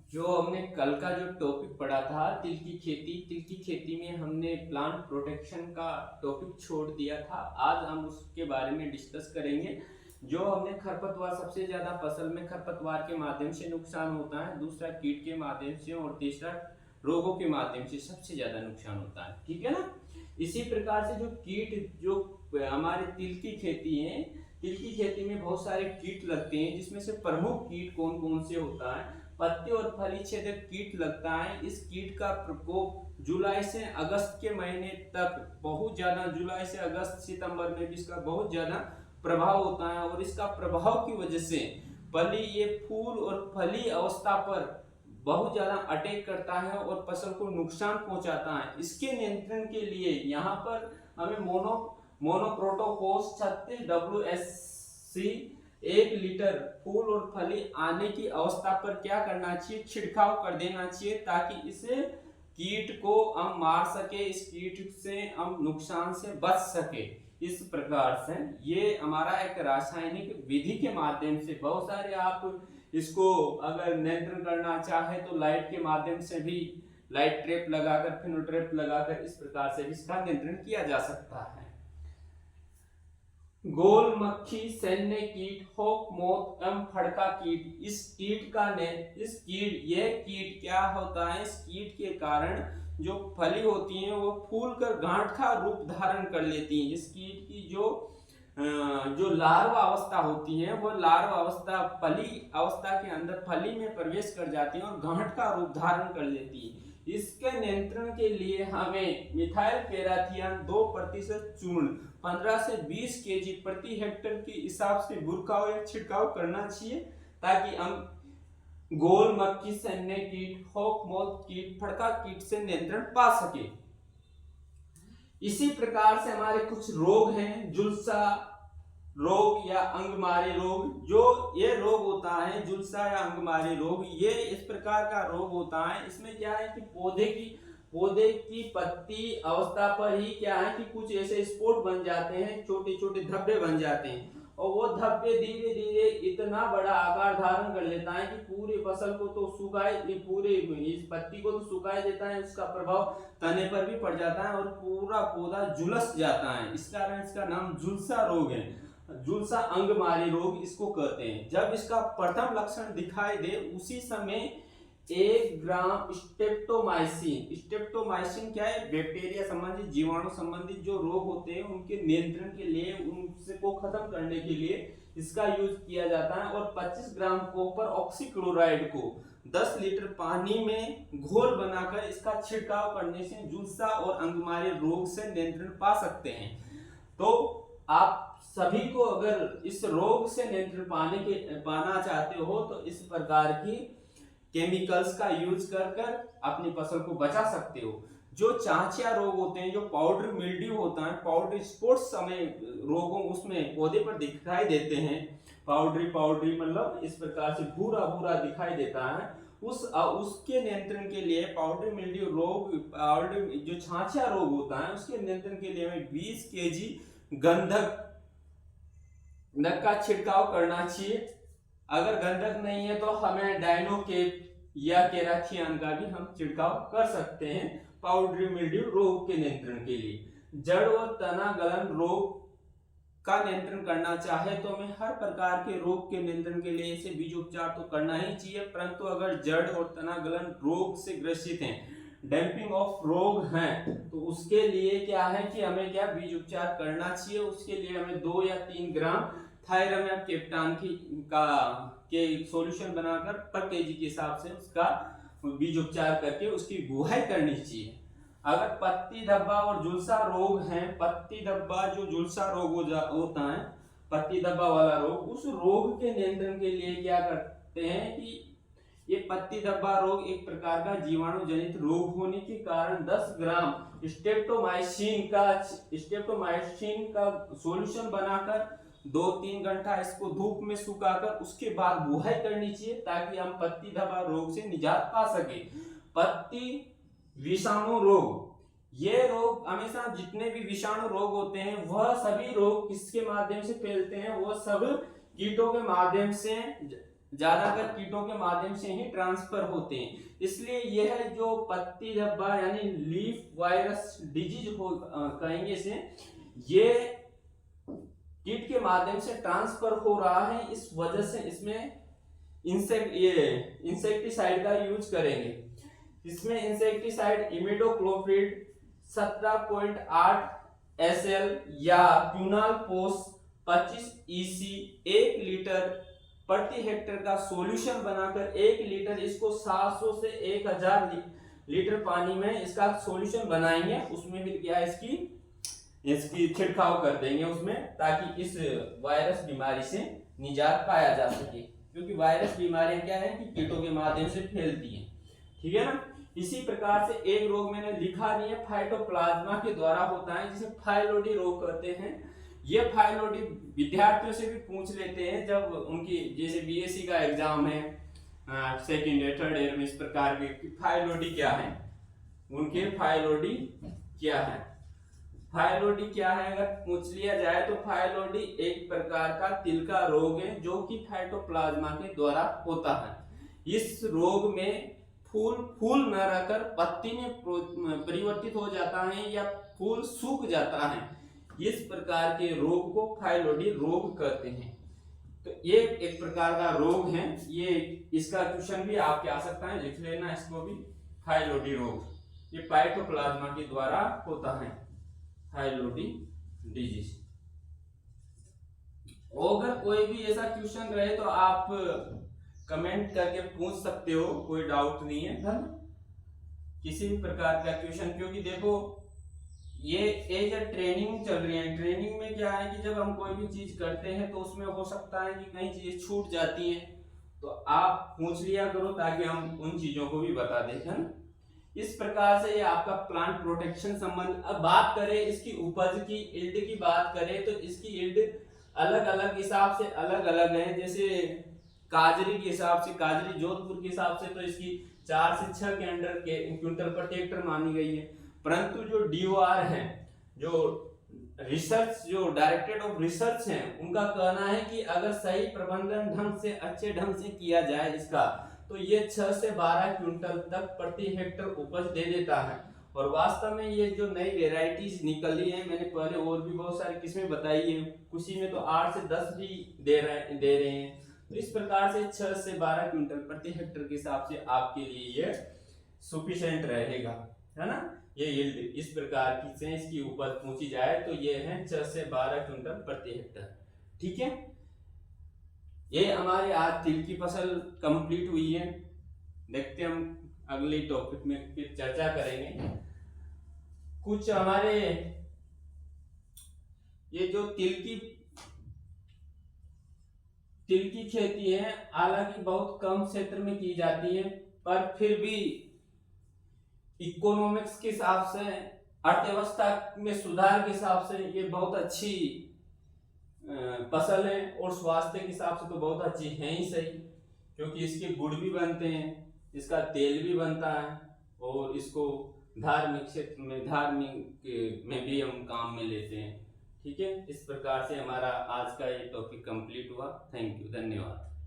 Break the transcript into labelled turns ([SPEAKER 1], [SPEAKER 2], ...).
[SPEAKER 1] जो हमने कल का जो टॉपिक पढ़ा था तिल की खेती में हमने प्लांट प्रोटेक्शन का टॉपिक छोड़ दिया था। आज हम उसके बारे में डिस्कस करेंगे। जो हमने खरपतवार, सबसे ज्यादा फसल में खरपतवार के माध्यम से नुकसान होता है, दूसरा कीट के माध्यम से और तीसरा रोगों के माध्यम से सबसे ज्यादा नुकसान होता है। ठीक है ना। इसी प्रकार से जो कीट, जो हमारे तिल की खेती है, तिल की खेती में बहुत सारे कीट लगते हैं, जिसमें से प्रमुख कीट कौन कौन से होता है। पत्ती और फली छेदक कीट लगता है। इस कीट का प्रकोप जुलाई से अगस्त के महीने तक बहुत ज्यादा, जुलाई से अगस्त सितंबर में भी इसका बहुत ज्यादा प्रभाव होता है। और इसका प्रभाव की वजह से फली, ये फूल और फली अवस्था पर बहुत ज्यादा अटैक करता है और फसल को नुकसान पहुंचाता है। इसके नियंत्रण के लिए यहाँ पर हमें मोनोक्रोटोफॉस 36 WSC 1 लीटर फूल और फली आने की अवस्था पर क्या करना चाहिए, छिड़काव कर देना चाहिए, ताकि इस कीट को हम मार सके, इस कीट से हम नुकसान से बच सके। इस प्रकार से ये हमारा एक रासायनिक विधि के माध्यम से, बहुत सारे आप इसको अगर नियंत्रण करना चाहे तो लाइट के माध्यम से भी, लाइट ट्रैप लगाकर, फिनो ट्रैप लगाकर इस प्रकार से इसका नियंत्रण किया जा सकता है। गोल मक्खी, सैन्य कीट, हॉक मोथ एवं फड़का कीट। यह कीट क्या होता है, इस कीट के कारण जो फली होती हैं वो फूल कर गांठ का रूप धारण कर लेती हैं। इस कीट की जो लार्वा अवस्था होती है, वो लार्वा अवस्था फली अवस्था के अंदर फली में प्रवेश कर जाती है और गांठ का रूप धारण कर लेती है। इसके नियंत्रण के लिए हमें मिथाइल पैराथियन 2% चूर्ण 15 से 20 केजी प्रति हेक्टेयर के हिसाब से बुरकाव या छिड़काव करना चाहिए, ताकि हम गोल मक्खी, सैन्य कीट, हॉक मोथ कीट, फड़का कीट से नियंत्रण पा सके। इसी प्रकार से हमारे कुछ रोग हैं, झुलसा रोग या अंगमारी रोग। जो ये रोग होता है, झुलसा या अंगमारी रोग, ये इस प्रकार का रोग होता है। इसमें क्या है कि पौधे की पत्ती अवस्था पर ही क्या है कि कुछ ऐसे स्पॉट बन जाते हैं, छोटे छोटे धब्बे बन जाते हैं, और वो धब्बे धीरे धीरे इतना बड़ा आकार धारण कर लेता है कि पूरे फसल को तो पूरे इस पत्ती को तो सुखाए देता है, उसका प्रभाव तने पर भी पड़ जाता है और पूरा पौधा झुलस जाता है। इस कारण इसका नाम झुलसा रोग है। झुलसा अंगमारी रोग इसको कहते हैं। जब इसका प्रथम लक्षण दिखाई दे, उसी समय 1 ग्राम स्टेप्टोमाइसिन क्या है, बैक्टीरिया संबंधित, जीवाणु संबंधित जो रोग होते हैं उनके नियंत्रण के लिए, उनको खत्म करने के लिए इसका यूज किया जाता है। और 25 ग्राम कॉपर ऑक्सीक्लोराइड को 10 लीटर पानी में घोल बनाकर इसका छिड़काव करने से झुलसा और अंगमारी रोग से नियंत्रण पा सकते हैं। तो आप सभी को अगर इस रोग से नियंत्रण पाना चाहते हो तो इस प्रकार की केमिकल्स का यूज कर अपनी फसल को बचा सकते हो। जो चांचिया रोग होते हैं, जो पाउडर मिल्ड्यू होता है, पाउडर स्पॉट्स समय रोगों उसमें पौधे पर दिखाई देते हैं, पाउडरी मतलब इस प्रकार से भूरा भूरा दिखाई देता है, उसके नियंत्रण के लिए पाउडर मिल्ड्यू रोग, जो छाछिया रोग होता है, उसके नियंत्रण के लिए हमें 20 केजी गंधक का छिड़काव करना चाहिए। अगर गंधक नहीं है तो हमें डायनोकेप या केराथियन का भी हम छिड़काव कर सकते हैं पाउडरी मिल्ड्यू रोग के नियंत्रण के लिए। जड़ और तना गलन रोग का नियंत्रण करना चाहे तो हमें हर प्रकार के रोग के नियंत्रण के लिए इसे बीजोपचार तो करना ही चाहिए, परंतु अगर जड़ और तना गलन रोग से ग्रसित हैं, डैम्पिंग ऑफ रोग हैं, तो उसके लिए क्या है कि हमें क्या बीज उपचार करना चाहिए। उसके लिए हमें 2 या 3 ग्राम थायरम कैप्टान के सॉल्यूशन बनाकर पर केजी के हिसाब से उसका बीज उपचार करके उसकी बुआई करनी चाहिए। अगर पत्ती धब्बा और झुलसा रोग है, पत्ती धब्बा जो झुलसा रोग होता है, पत्ती धब्बा वाला रोग, उस रोग के नियंत्रण के लिए क्या करते हैं कि ये पत्ती धब्बा रोग एक प्रकार का जीवाणु जनित रोग होने के कारण 10 ग्राम स्ट्रेप्टोमाइसिन का सॉल्यूशन बनाकर 2-3 घंटा इसको धूप में सुखाकर उसके बाद बुआई करनी चाहिए, ताकि हम पत्ती धब्बा रोग से निजात पा सके। पत्ती विषाणु रोग, ये रोग हमेशा, जितने भी विषाणु रोग होते हैं वह सभी रोग किसके माध्यम से फैलते हैं, वो सब कीटों के माध्यम से ज्यादातर कीटों के माध्यम से ही ट्रांसफर होते हैं। इसलिए यह जो पत्ती धब्बा यानी लीफ वायरस डिजीज हो कहेंगे इसे, ये कीट के माध्यम से ट्रांसफर हो रहा है, इस वजह से इसमें इंसेक्टिसाइड का यूज करेंगे। इसमें इंसेक्टिसाइड इमिडोक्लोप्रिड 17.8 SL या क्यूनालपोस 25 EC 1 लीटर प्रति हेक्टेयर का सॉल्यूशन बनाकर 1 लीटर इसको 700 से 1000 लीटर पानी में इसका सॉल्यूशन बनाएंगे। उसमें भी क्या इसकी छिड़काव कर देंगे उसमें, ताकि इस वायरस बीमारी से निजात पाया जा सके, क्योंकि वायरस बीमारियां क्या है कि कीटों के माध्यम से फैलती हैं। ठीक है ना। इसी प्रकार से एक रोग मैंने लिखा नहीं है, फाइटोप्लाज्मा के द्वारा होता है, जिसे फाइलोडी रोग कहते हैं। ये फाइलोडी विद्यार्थियों से भी पूछ लेते हैं जब उनकी जैसे बीएससी का एग्जाम है सेकंड ईयर थर्ड ईयर में, इस प्रकार के फाइलोडी क्या है, उनके फाइलोडी क्या है। फाइलोडी क्या है अगर पूछ लिया जाए तो फाइलोडी एक प्रकार का तिल का रोग है जो कि फाइटोप्लाज्मा के द्वारा होता है। इस रोग में फूल न रहकर पत्ती में परिवर्तित हो जाता है या फूल सूख जाता है। इस प्रकार के रोग को फाइलोडी रोग कहते हैं। तो ये एक प्रकार का रोग है, ये इसका क्वेश्चन भी आपके आ सकता है, लिख लेना इसको भी। फाइलोडी रोग ये फाइटोप्लाज्मा के द्वारा होता है, फाइलोडी डिजीज। अगर कोई भी ऐसा क्वेश्चन रहे तो आप कमेंट करके पूछ सकते हो, कोई डाउट नहीं है ना, किसी भी प्रकार का क्वेश्चन। क्योंकि देखो ये एज अ ट्रेनिंग चल रही है, ट्रेनिंग में क्या है कि जब हम कोई भी चीज करते हैं तो उसमें हो सकता है कि कई चीजें छूट जाती हैं, तो आप पूछ लिया करो ताकि हम उन चीजों को भी बता दें, है ना। इस प्रकार से ये आपका प्लांट प्रोटेक्शन संबंध। अब बात करें इसकी उपज की, यील्ड की बात करें तो इसकी यील्ड अलग अलग हिसाब से अलग अलग है। जैसे काजरी के हिसाब से, काजरी जोधपुर के हिसाब से तो इसकी 4 से 6 के अंडर के क्विंटल प्रति हेक्टेयर मानी गई है। परंतु जो DOR है, जो रिसर्च जो डायरेक्टरेट ऑफ रिसर्च है, उनका कहना है कि अगर सही प्रबंधन ढंग से अच्छे ढंग से किया जाए इसका, तो ये 6 से 12 क्विंटल तक प्रति हेक्टेयर उपज दे देता है। और वास्तव में ये जो नई वेराइटीज निकली है, मैंने पहले और भी बहुत सारी किस्में बताई है, किसी में तो 8 से 10 भी दे रहे हैं। तो इस प्रकार से 6 से 12 क्विंटल प्रति हेक्टेयर के हिसाब से आपके लिए ये सफिशिएंट रहेगा, है ना। ये यील्ड इस प्रकार की से इसकी उपज पूछी जाए तो ये है 6 से 12 क्विंटल प्रति हेक्टेयर। ठीक है, ये हमारे आज तिल की फसल कंप्लीट हुई है। देखते हम अगले टॉपिक में फिर चर्चा करेंगे। कुछ हमारे ये जो तिल की खेती है, हालांकि बहुत कम क्षेत्र में की जाती है, पर फिर भी इकोनॉमिक्स के हिसाब से, अर्थव्यवस्था में सुधार के हिसाब से ये बहुत अच्छी फसल है। और स्वास्थ्य के हिसाब से तो बहुत अच्छी है ही सही, क्योंकि इसके गुड़ भी बनते हैं, इसका तेल भी बनता है, और इसको धार्मिक क्षेत्र में, धार्मिक में भी हम काम में लेते हैं। ठीक है, इस प्रकार से हमारा आज का ये टॉपिक कंप्लीट हुआ। थैंक यू, धन्यवाद।